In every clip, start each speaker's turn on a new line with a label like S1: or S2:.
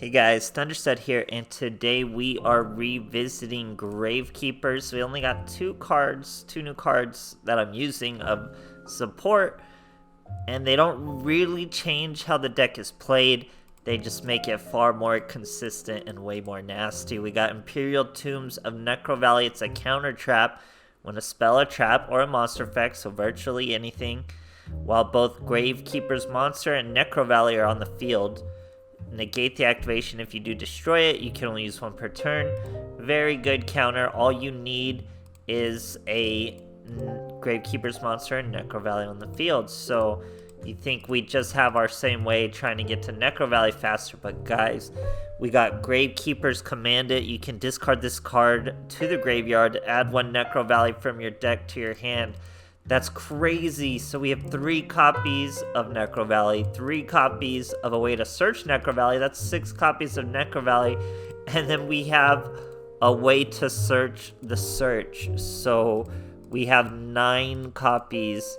S1: Hey guys, Thunderstud here, and today we are revisiting Gravekeepers. We only got two new cards that I'm using of support, and they don't really change how the deck is played. They just make it far more consistent and way more nasty. We got Imperial Tombs of Necrovalley. It's a counter trap when a spell, a trap, or a monster effect, so virtually anything, while both Gravekeeper's monster and Necrovalley are on the field. Negate the activation if you do destroy it. You can only use one per turn. Very good counter. All you need is a Gravekeeper's monster and Necrovalley on the field. So you think we just have our same way trying to get to Necrovalley faster, but guys, we got Gravekeeper's Command It. You can discard this card to the graveyard, add one Necrovalley from your deck to your hand. That's crazy. So we have 3 copies of Necrovalley, 3 copies of a way to search Necrovalley. That's 6 copies of Necrovalley. And then we have a way to search the search. So we have 9 copies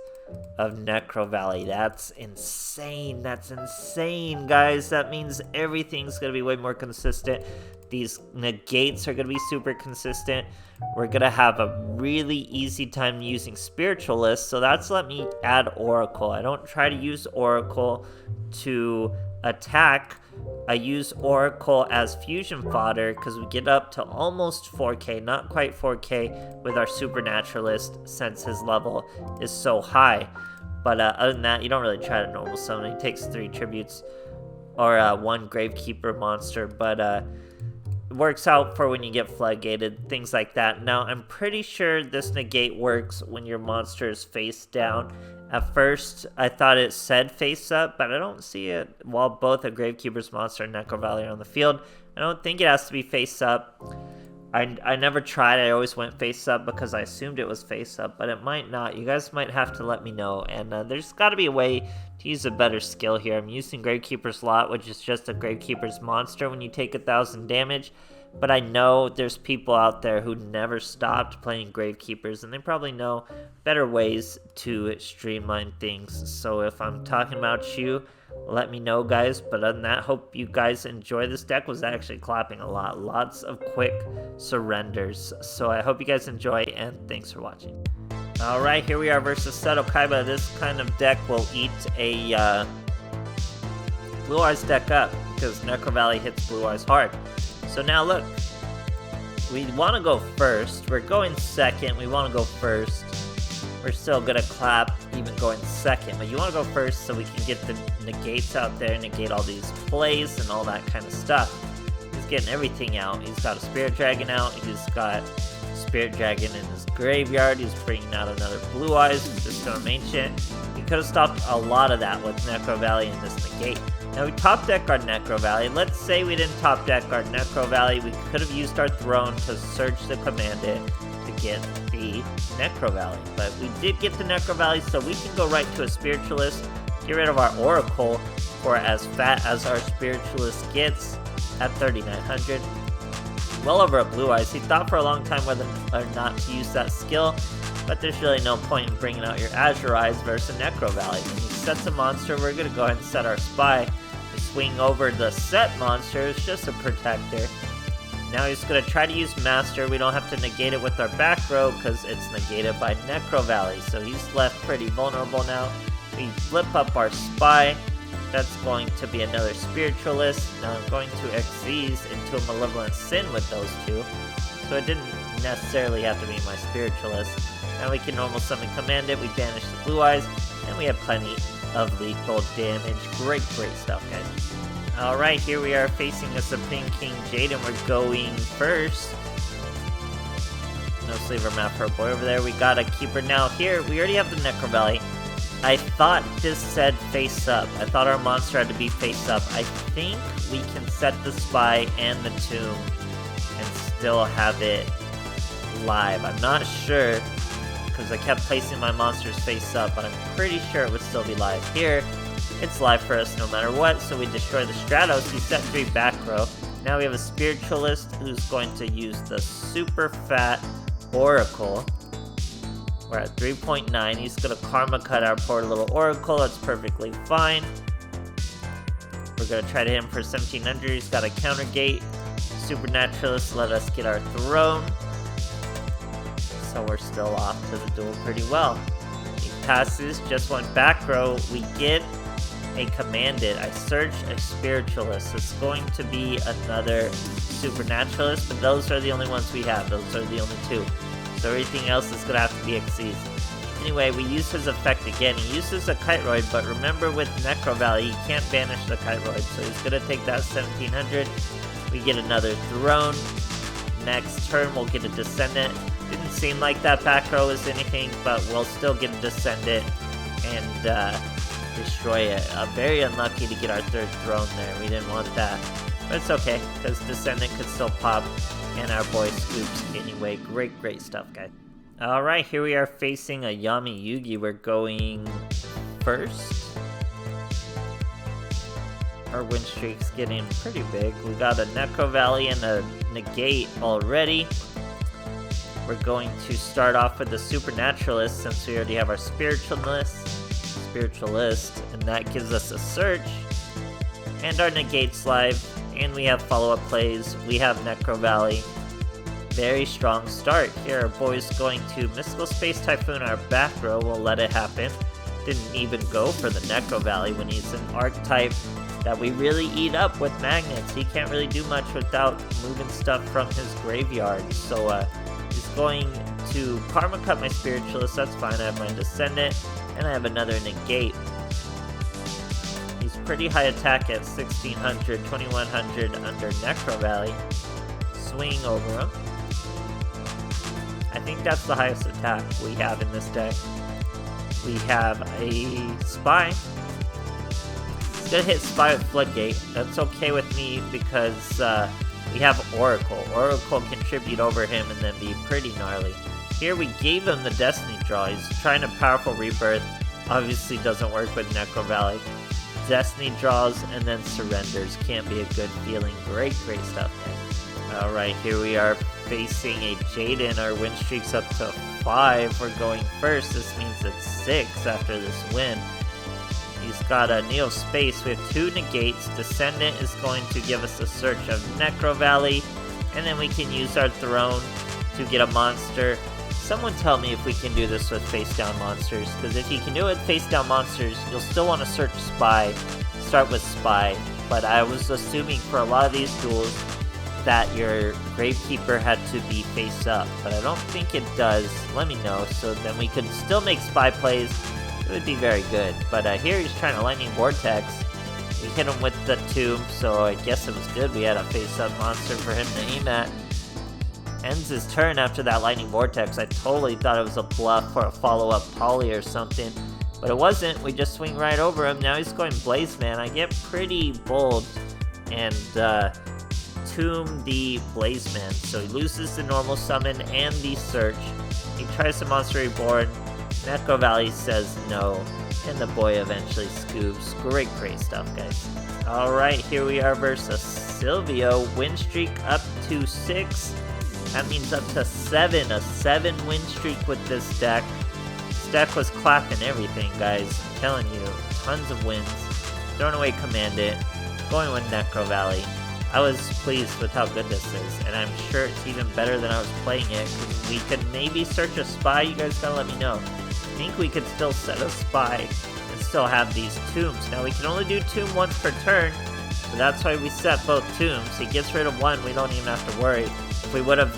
S1: of Necrovalley. That's insane. That's insane, guys. That means everything's going to be way more consistent. These negates are going to be super consistent. We're going to have a really easy time using Spiritualist, so that's let me add Oracle. I don't try to use Oracle to attack. I use Oracle as fusion fodder because we get up to almost 4k, not quite 4k, with our Supernaturalist since his level is so high. But other than that, you don't really try to normal summon. He takes 3 tributes or 1 Gravekeeper monster, but it works out for when you get floodgated, things like that. Now, I'm pretty sure this negate works when your monster is face down. At first, I thought it said face up, but I don't see it while both a Gravekeeper's monster and Necrovalley are on the field. I don't think it has to be face up. I never tried. I always went face up because I assumed it was face up, but it might not. You guys might have to let me know, and there's got to be a way to use a better skill here. I'm using Gravekeeper's Lot, which is just a Gravekeeper's monster when you take 1,000 damage, but I know there's people out there who never stopped playing Gravekeepers, and they probably know better ways to streamline things. So if I'm talking about you, let me know, guys. But other than that, hope you guys enjoy. This deck was actually clapping a lot. Lots of quick surrenders. So I hope you guys enjoy, and thanks for watching. Alright, here we are versus Seto Kaiba. This kind of deck will eat a Blue Eyes deck up because Necrovalley hits Blue Eyes hard. So now look, we want to go first. We're going second. We want to go first. We're still going to clap even going second, but you want to go first so we can get the negates out there, negate all these plays and all that kind of stuff. He's getting everything out. He's got a Spirit Dragon out. He's got Spirit Dragon in his graveyard. He's bringing out another Blue Eyes with the Storm Ancient. He could have stopped a lot of that with Necrovalley and this negate. Now we top deck our Necrovalley. Let's say we didn't top deck our Necrovalley. We could have used our Throne to search the Command It to get the Necrovalley. But we did get the Necrovalley, so we can go right to a Spiritualist, get rid of our Oracle for as fat as our Spiritualist gets at 3,900. Well over a Blue Eyes. He thought for a long time whether or not to use that skill, but there's really no point in bringing out your Azure Eyes versus Necrovalley. When he sets a monster, we're going to go ahead and set our Spy. We swing over the set monster. It's just a protector. Now he's going to try to use Master. We don't have to negate it with our back row because it's negated by Necrovalley. So he's left pretty vulnerable now. We flip up our Spy. That's going to be another Spiritualist. Now I'm going to Xyz into a Malevolent Sin with those two. So it didn't necessarily have to be my Spiritualist. Now we can normal summon Command It. We banish the Blue Eyes. And we have plenty of lethal damage. Great stuff, guys. Alright, here we are facing a Supreme King Jade, and we're going first. No Slaver Map for a boy over there. We got a Keeper now. Here, we already have the Necrovalley. I thought this said face up. I thought our monster had to be face up. I think we can set the Spy and the Tomb and still have it live. I'm not sure because I kept placing my monsters face up, but I'm pretty sure it would still be live. Here, it's live for us no matter what, so we destroy the Stratos. He set 3 back row. Now we have a Spiritualist who's going to use the super fat Oracle. We're at 3.9. He's going to Karma cut our poor little Oracle. That's perfectly fine. We're going to try to hit him for 1700. He's got a counter gate. Supernaturalist let us get our throne. So we're still off to the duel pretty well. He passes just one back row. We get a commanded. I search a spiritualist. It's going to be another supernaturalist, but those are the only ones we have. Those are the only two. So everything else is going to have to be Xyz. Anyway, we use his effect again. He uses a Kiteroid, but remember with Necrovalley, he can't banish the Kiteroid, so he's going to take that 1700. We get another throne. Next turn, we'll get a Descendant. Didn't seem like that back row is anything, but we'll still get a Descendant and destroy it. Very unlucky to get our third throne there. We didn't want that. But it's okay, because Descendant could still pop, and our boy scoops anyway. Great stuff, guys. Alright, here we are facing a Yami Yugi. We're going first. Our win streak's getting pretty big. We got a Necrovalley and a negate already. We're going to start off with the Supernaturalist since we already have our Spiritualist, and that gives us a search. And our negate's live, and we have follow-up plays. We have Necrovalley. Very strong start. Here our boy's going to Mystical Space Typhoon. Our back row will let it happen. Didn't even go for the Necrovalley when he's an archetype that we really eat up with magnets. He can't really do much without moving stuff from his graveyard. So he's going to Karma Cut my Spiritualist. That's fine. I have my Descendant, and I have another negate. He's pretty high attack at 1600, 2100 under Necrovalley. Swing over him. I think that's the highest attack we have in this deck. We have a Spy. He's gonna hit Spy with Floodgate. That's okay with me because we have Oracle. Oracle contribute over him and then be pretty gnarly. Here we gave him the Destiny Draw. He's trying a powerful Rebirth. Obviously doesn't work with Necrovalley. Destiny draws and then surrenders. Can't be a good feeling. Great stuff, guys. Alright, here we are facing a Jaden. Our win streak's up to 5. We're going first. This means it's 6 after this win. He's got a Neo Space. We have 2 negates. Descendant is going to give us a search of Necrovalley. And then we can use our throne to get a monster. Someone tell me if we can do this with face down monsters, because if you can do it with face down monsters, you'll still want to search Spy. Start with Spy. But I was assuming for a lot of these duels that your Gravekeeper had to be face up, but I don't think it does. Let me know, so then we could still make Spy plays. It would be very good. But here he's trying to Lightning Vortex. We hit him with the Tomb, so I guess it was good. We had a face up monster for him to aim at. Ends his turn after that Lightning Vortex. I totally thought it was a bluff or a follow-up Poly or something, but it wasn't. We just swing right over him. Now he's going Blaze Man. I get pretty bold and tomb the Blaze Man. So he loses the normal summon and the search. He tries to Monster Reborn. Necrovalley says no, and the boy eventually scoops. Great stuff, guys. Alright, here we are versus Silvio. Win streak up to 6. That means up to 7. A 7 win streak with this deck. This deck was clapping everything, guys. I'm telling you, tons of wins. Throwing away Commandant. Going with Necrovalley. I was pleased with how good this is, and I'm sure it's even better than I was playing it, because we could maybe search a Spy. You guys gotta let me know. I think we could still set a Spy and still have these Tombs. Now we can only do Tomb once per turn, but that's why we set both Tombs. He gets rid of one, we don't even have to worry. If we would have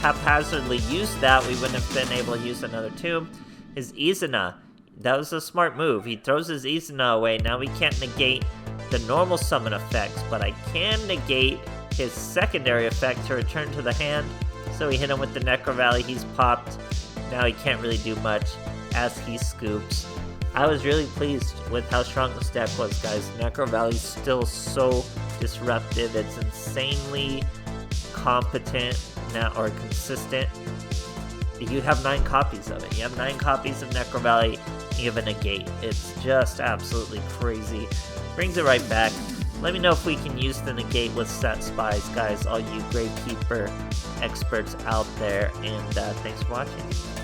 S1: haphazardly used that, we wouldn't have been able to use another Tomb. His Izuna, that was a smart move. He throws his Izuna away. Now we can't negate the normal summon effects, but I can negate his secondary effect to return to the hand. So we hit him with the Necrovalley. He's popped. Now he can't really do much as he scoops. I was really pleased with how strong this deck was, guys. Necrovalley's still so disruptive. It's insanely competent now, or consistent. You have 9 copies of it. You have 9 copies of Necrovalley. You have a negate. It's just absolutely crazy. Brings it right back. Let me know if we can use the negate with set Spies, guys. All you Gravekeeper experts out there. And thanks for watching.